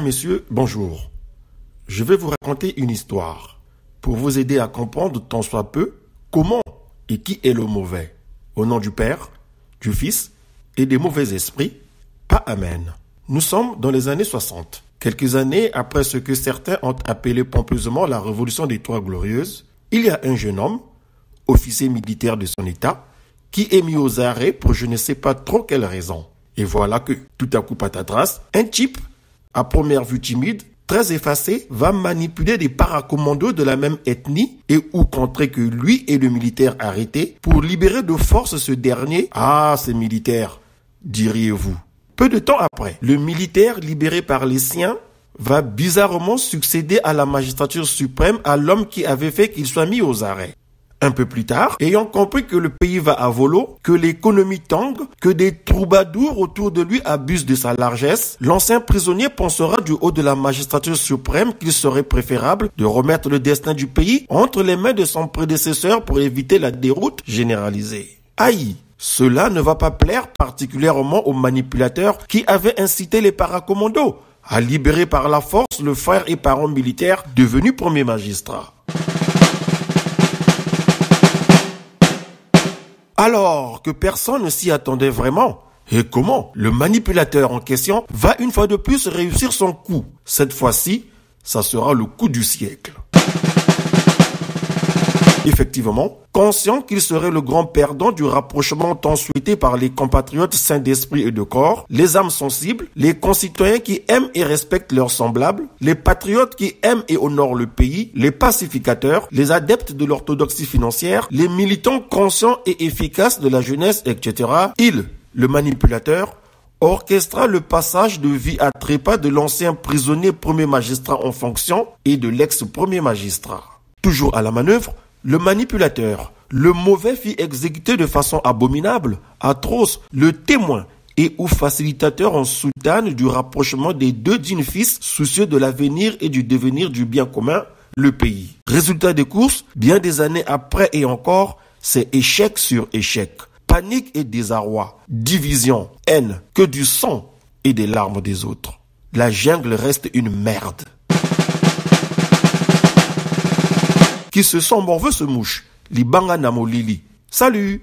Mesdames, Messieurs, bonjour. Je vais vous raconter une histoire pour vous aider à comprendre tant soit peu comment et qui est le mauvais. Au nom du Père, du Fils et des mauvais esprits, pas Amen. Nous sommes dans les années 60. Quelques années après ce que certains ont appelé pompeusement la révolution des Trois Glorieuses, il y a un jeune homme, officier militaire de son état, qui est mis aux arrêts pour je ne sais pas trop quelle raison. Et voilà que, tout à coup patatras, un type, à première vue timide, très effacé, va manipuler des paracommandos de la même ethnie et ou contrer que lui et le militaire arrêté pour libérer de force ce dernier. Ah, ces militaires, diriez-vous. Peu de temps après, le militaire libéré par les siens va bizarrement succéder à la magistrature suprême à l'homme qui avait fait qu'il soit mis aux arrêts. Un peu plus tard, ayant compris que le pays va à volo, que l'économie tangue, que des troubadours autour de lui abusent de sa largesse, l'ancien prisonnier pensera du haut de la magistrature suprême qu'il serait préférable de remettre le destin du pays entre les mains de son prédécesseur pour éviter la déroute généralisée. Aïe! Cela ne va pas plaire particulièrement aux manipulateurs qui avaient incité les paracommandos à libérer par la force le frère et parent militaire devenu premier magistrat. Alors que personne ne s'y attendait vraiment. Et comment? Le manipulateur en question va une fois de plus réussir son coup. Cette fois-ci, ça sera le coup du siècle. Effectivement, conscient qu'il serait le grand perdant du rapprochement tant souhaité par les compatriotes sains d'esprit et de corps, les âmes sensibles, les concitoyens qui aiment et respectent leurs semblables, les patriotes qui aiment et honorent le pays, les pacificateurs, les adeptes de l'orthodoxie financière, les militants conscients et efficaces de la jeunesse, etc. Il, le manipulateur, orchestra le passage de vie à trépas de l'ancien prisonnier premier magistrat en fonction et de l'ex-premier magistrat. Toujours à la manœuvre, le manipulateur, le mauvais fit exécuter de façon abominable, atroce, le témoin et ou facilitateur en soutane du rapprochement des deux dignes fils soucieux de l'avenir et du devenir du bien commun, le pays. Résultat des courses, bien des années après et encore, c'est échec sur échec. Panique et désarroi, division, haine, que du sang et des larmes des autres. La jungle reste une merde. Qui se sent morveux se mouche. Libanga Namolili. Salut!